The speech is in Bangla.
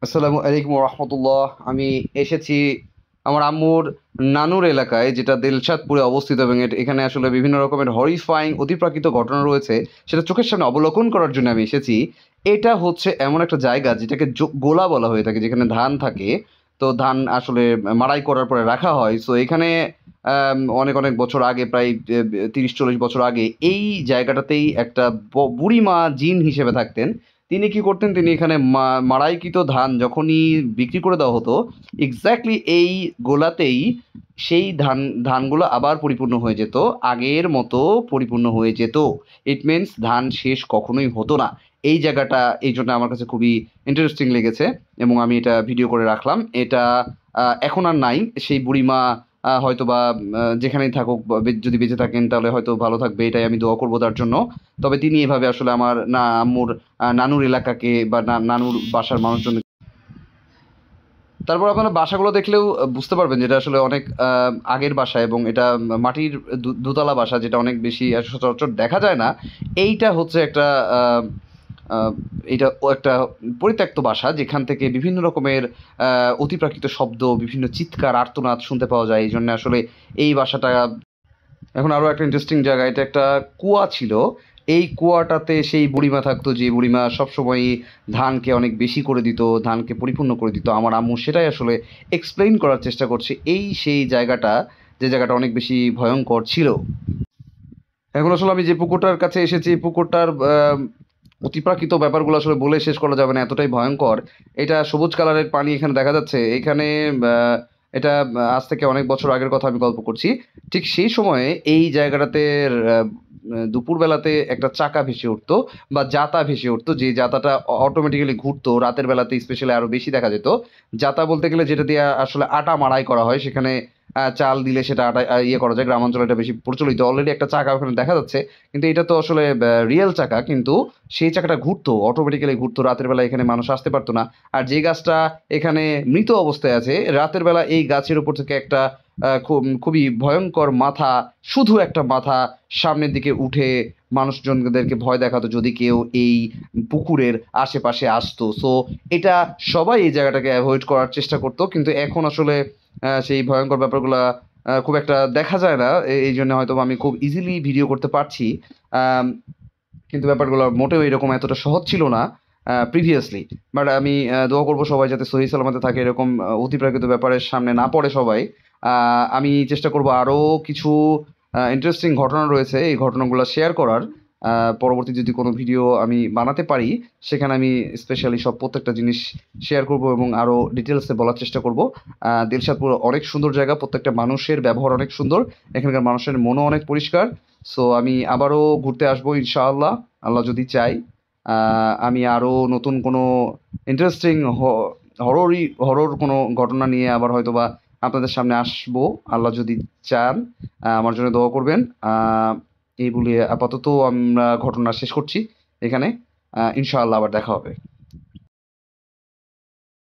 আসসালামু আলাইকুম রহমতুল্লাহ। আমি এসেছি আমার আম্মুর নানুর এলাকায়, যেটা দিলশাদপুরে অবস্থিত, এবং এখানে আসলে বিভিন্ন রকমের হরিফাইং অতিপ্রাকৃত ঘটনা রয়েছে, সেটা চোখের সামনে অবলোকন করার জন্য আমি এসেছি। এটা হচ্ছে এমন একটা জায়গা যেটাকে গোলা বলা হয়ে থাকে, যেখানে ধান থাকে। তো ধান আসলে মাড়াই করার পরে রাখা হয়। সো এখানে অনেক অনেক বছর আগে, প্রায় 30-40 বছর আগে, এই জায়গাটাতেই একটা বুড়িমা জিন হিসেবে থাকতেন। তিনি কি করতেন, তিনি এখানে মাড়াইকৃত ধান যখনই বিক্রি করে দেওয়া হতো, এক্স্যাক্টলি এই গোলাতেই সেই ধানগুলো আবার পরিপূর্ণ হয়ে যেত, আগের মতো পরিপূর্ণ হয়ে যেত। ইট মিনস ধান শেষ কখনোই হতো না। এই জায়গাটা এই জন্য আমার কাছে খুবই ইন্টারেস্টিং লেগেছে, এবং আমি এটা ভিডিও করে রাখলাম। এটা এখন আর নাই। সেই বুড়িমা হয়তোবা যেখানেই থাকুক, বা যদি বেঁচে থাকেন তাহলে হয়তো ভালো থাকবে, এটাই আমি দোয়া করবো তার জন্য। তবে তিনি এভাবে আসলে আমার আম্মুর নানুর এলাকাকে বা নানুর বাসার মানুষজন। তারপর আপনারা বাসাগুলো দেখলেও বুঝতে পারবেন যেটা আসলে অনেক আগের বাসা, এবং এটা মাটির দোতলা বাসা, যেটা অনেক বেশি সচরাচর দেখা যায় না। এইটা হচ্ছে একটা আহ, আহ, এটা একটা পরিত্যক্ত বাসা, যেখান থেকে বিভিন্ন রকমের অতিপ্রাকৃত শব্দ, বিভিন্ন চিৎকার, আর্তনাদ শুনতে পাওয়া যায়। এই জন্য আসলে এই বাসাটা এখন আরো একটা ইন্টারেস্টিং জায়গা। এটা একটা কুয়া ছিল। এই কুয়াটাতে সেই বুড়িমা থাকতো, যে বুড়িমা সবসময় ধানকে অনেক বেশি করে দিত, ধানকে পরিপূর্ণ করে দিত। আমার আম্মু সেটাই আসলে এক্সপ্লেইন করার চেষ্টা করছে। এই সেই জায়গাটা, যে জায়গাটা অনেক বেশি ভয়ঙ্কর ছিল। এখন আসলে আমি যে পুকুরটার কাছে এসেছি, পুকুরটার অতিপ্রাকৃত ব্যাপারগুলো আসলে বলে শেষ করা যাবে না, এতটাই ভয়ঙ্কর। এটা সবুজ কালারের পানি এখানে দেখা যাচ্ছে। এখানে এটা আজ থেকে অনেক বছর আগের কথা আমি গল্প করছি। ঠিক সেই সময়ে এই জায়গাটাতে দুপুরবেলাতে একটা চাকা ভেসে উঠতো, বা জাতা ভেসে উঠতো, যে জাতাটা অটোমেটিক্যালি ঘুরতো। রাতের বেলাতে স্পেশালি আরো বেশি দেখা যেত। জাতা বলতে গেলে যেটা দিয়ে আসলে আটা মাড়াই করা হয়, সেখানে চাল দিলে সেটা আটা ইয়ে করা যায়। গ্রামাঞ্চলে এটা বেশি প্রচলিত। অলরেডি একটা চাকা ওখানে দেখা যাচ্ছে, কিন্তু এটা তো আসলে রিয়েল চাকা, কিন্তু সেই চাকাটা ঘুরতো, অটোমেটিক্যালি ঘুরতো। রাতের বেলা এখানে মানুষ আসতে পারতো না। আর যে গাছটা এখানে মৃত অবস্থায় আছে, রাতের বেলা এই গাছের উপর থেকে একটা খুবই ভয়ঙ্কর মাথা, শুধু একটা মাথা সামনের দিকে উঠে মানুষজনদেরকে ভয় দেখাতো যদি কেউ এই পুকুরের আশেপাশে আসতো। সো এটা সবাই এই জায়গাটাকে অ্যাভয়েড করার চেষ্টা করতো, কিন্তু এখন আসলে সেই ভয়ঙ্কর ব্যাপারগুলা খুব একটা দেখা যায় না। এই জন্য হয়তো আমি খুব ইজিলি ভিডিও করতে পারছি। আম, কিন্তু ব্যাপারগুলো মোটেও এরকম এতটা সহজ ছিল না প্রিভিয়াসলি। বাট আমি দোয়া করবো সবাই যাতে সহি সালামতে থাকে, এরকম অতিপ্রাকৃত ব্যাপারের সামনে না পড়ে সবাই। আমি চেষ্টা করব আরও কিছু ইন্টারেস্টিং ঘটনা রয়েছে, এই ঘটনাগুলো শেয়ার করার। পরবর্তী যদি কোনো ভিডিও আমি বানাতে পারি, সেখানে আমি স্পেশালি প্রত্যেকটা জিনিস শেয়ার করব, এবং আরও ডিটেলসে বলার চেষ্টা করব। দিলশাদপুর অনেক সুন্দর জায়গা, প্রত্যেকটা মানুষের ব্যবহার অনেক সুন্দর, এখানকার মানুষের মনও অনেক পরিষ্কার। সো আমি আবারও ঘুরতে আসবো ইনশাআল্লাহ, আল্লাহ যদি চাই। আমি আরও নতুন কোনো ইন্টারেস্টিং হরর কোনো ঘটনা নিয়ে আবার হয়তোবা আপনাদের সামনে আসবো, আল্লাহ যদি চান। আমার জন্য দোয়া করবেন। এই বলে আপাতত আমরা ঘটনা শেষ করছি এখানে। ইনশাআল্লাহ আবার দেখা হবে।